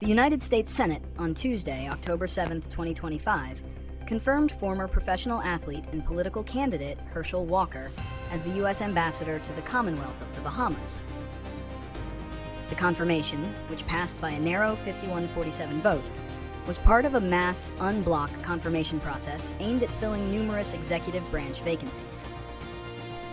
The United States Senate on Tuesday, October 7, 2025, confirmed former professional athlete and political candidate Herschel Walker as the U.S. Ambassador to the Commonwealth of the Bahamas. The confirmation, which passed by a narrow 51-47 vote, was part of a mass unbloc confirmation process aimed at filling numerous executive branch vacancies.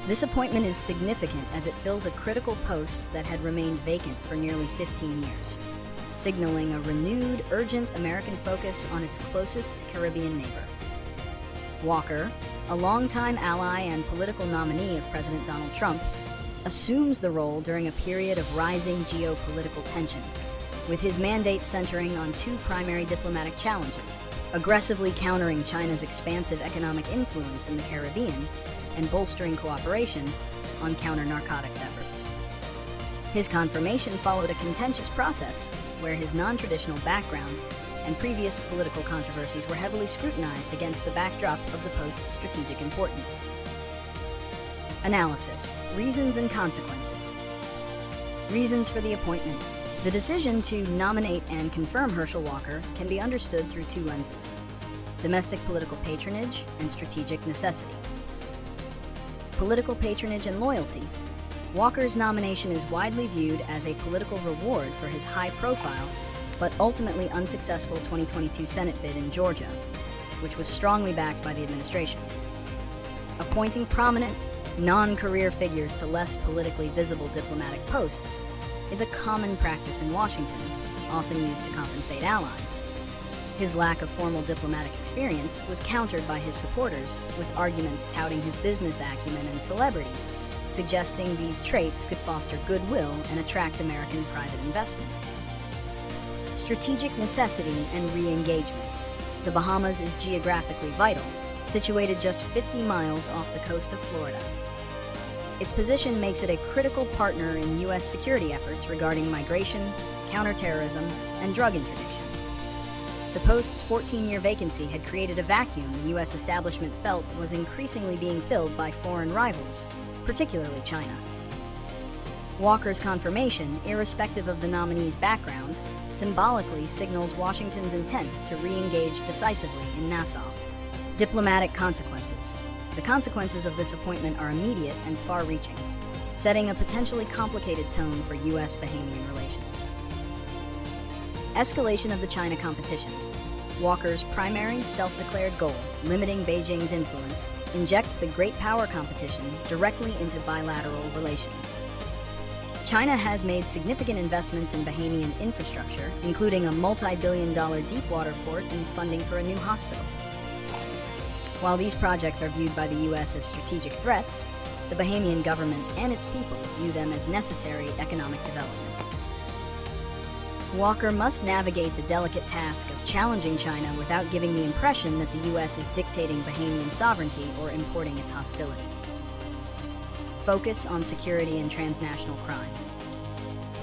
This appointment is significant as it fills a critical post that had remained vacant for nearly 15 years, signaling a renewed, urgent American focus on its closest Caribbean neighbor. Walker, a longtime ally and political nominee of President Donald Trump, assumes the role during a period of rising geopolitical tension, with his mandate centering on two primary diplomatic challenges: aggressively countering China's expansive economic influence in the Caribbean and bolstering cooperation on counter-narcotics efforts. His confirmation followed a contentious process where his non-traditional background and previous political controversies were heavily scrutinized against the backdrop of the post's strategic importance. Analysis: reasons and consequences. Reasons for the appointment. The decision to nominate and confirm Herschel Walker can be understood through two lenses: domestic political patronage and strategic necessity. Political patronage and loyalty. Walker's nomination is widely viewed as a political reward for his high-profile but ultimately unsuccessful 2022 Senate bid in Georgia, which was strongly backed by the administration. Appointing prominent, non-career figures to less politically visible diplomatic posts is a common practice in Washington, often used to compensate allies. His lack of formal diplomatic experience was countered by his supporters with arguments touting his business acumen and celebrity, suggesting these traits could foster goodwill and attract American private investment. Strategic necessity and re-engagement. The Bahamas is geographically vital, situated just 50 miles off the coast of Florida. Its position makes it a critical partner in U.S. security efforts regarding migration, counterterrorism, and drug interdiction. The post's 14-year vacancy had created a vacuum the U.S. establishment felt was increasingly being filled by foreign rivals, particularly China. Walker's confirmation, irrespective of the nominee's background, symbolically signals Washington's intent to re-engage decisively in Nassau. Diplomatic consequences. The consequences of this appointment are immediate and far-reaching, setting a potentially complicated tone for US-Bahamian relations. Escalation of the China competition. Walker's primary self-declared goal, limiting Beijing's influence, injects the great power competition directly into bilateral relations. China has made significant investments in Bahamian infrastructure, including a multi-billion-dollar deepwater port and funding for a new hospital. While these projects are viewed by the U.S. as strategic threats, the Bahamian government and its people view them as necessary economic development. Walker must navigate the delicate task of challenging China without giving the impression that the U.S. is dictating Bahamian sovereignty or importing its hostility. Focus on security and transnational crime.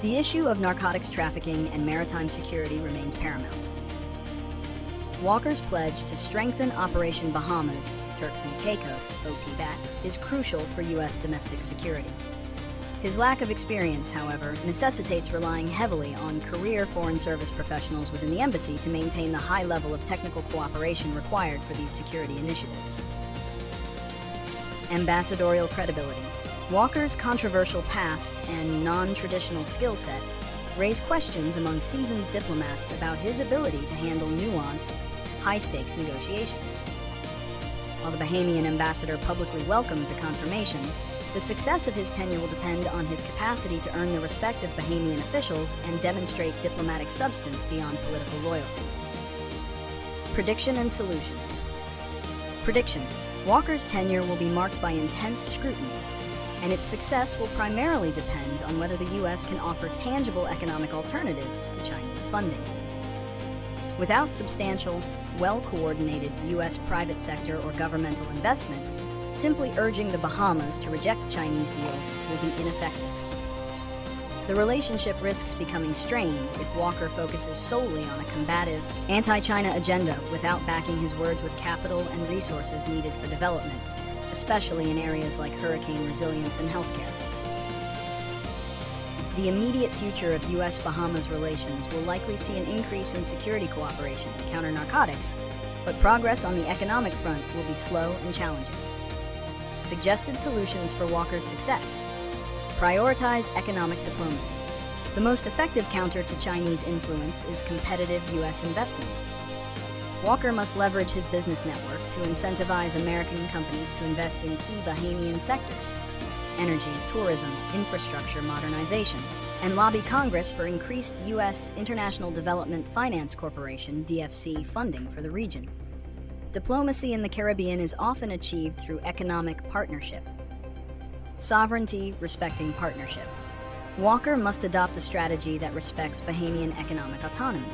The issue of narcotics trafficking and maritime security remains paramount. Walker's pledge to strengthen Operation Bahamas, Turks and Caicos, OPBAT, is crucial for U.S. domestic security. His lack of experience, however, necessitates relying heavily on career Foreign Service professionals within the embassy to maintain the high level of technical cooperation required for these security initiatives. Ambassadorial credibility. Walker's controversial past and non-traditional skill set raise questions among seasoned diplomats about his ability to handle nuanced, high-stakes negotiations. While the Bahamian ambassador publicly welcomed the confirmation, the success of his tenure will depend on his capacity to earn the respect of Bahamian officials and demonstrate diplomatic substance beyond political loyalty. Prediction and solutions. Prediction: Walker's tenure will be marked by intense scrutiny, and its success will primarily depend on whether the U.S. can offer tangible economic alternatives to Chinese funding. Without substantial, well-coordinated U.S. private sector or governmental investment, simply urging the Bahamas to reject Chinese deals will be ineffective. The relationship risks becoming strained if Walker focuses solely on a combative, anti-China agenda without backing his words with capital and resources needed for development, especially in areas like hurricane resilience and healthcare. The immediate future of US-Bahamas relations will likely see an increase in security cooperation to counter narcotics, but progress on the economic front will be slow and challenging. Suggested solutions for Walker's success: prioritize economic diplomacy. The most effective counter to Chinese influence is competitive US investment. Walker must leverage his business network to incentivize American companies to invest in key Bahamian sectors: energy, tourism, infrastructure modernization, and lobby Congress for increased U.S. International Development Finance Corporation (DFC) funding for the region. Diplomacy in the Caribbean is often achieved through economic partnership. Sovereignty respecting partnership. Walker must adopt a strategy that respects Bahamian economic autonomy.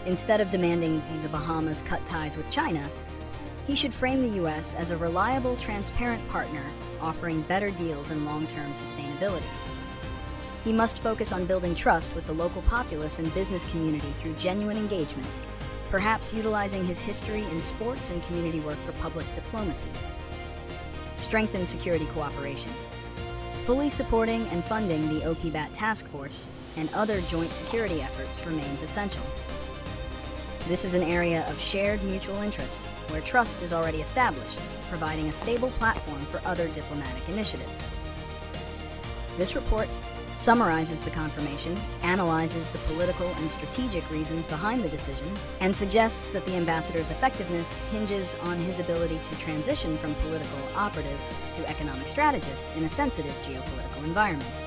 Instead of demanding the Bahamas cut ties with China, he should frame the U.S. as a reliable, transparent partner, offering better deals and long-term sustainability. He must focus on building trust with the local populace and business community through genuine engagement, perhaps utilizing his history in sports and community work for public diplomacy. Strengthen security cooperation. Fully supporting and funding the OPBAT task force and other joint security efforts remains essential. This is an area of shared mutual interest, where trust is already established, providing a stable platform for other diplomatic initiatives. This report summarizes the confirmation, analyzes the political and strategic reasons behind the decision, and suggests that the ambassador's effectiveness hinges on his ability to transition from political operative to economic strategist in a sensitive geopolitical environment.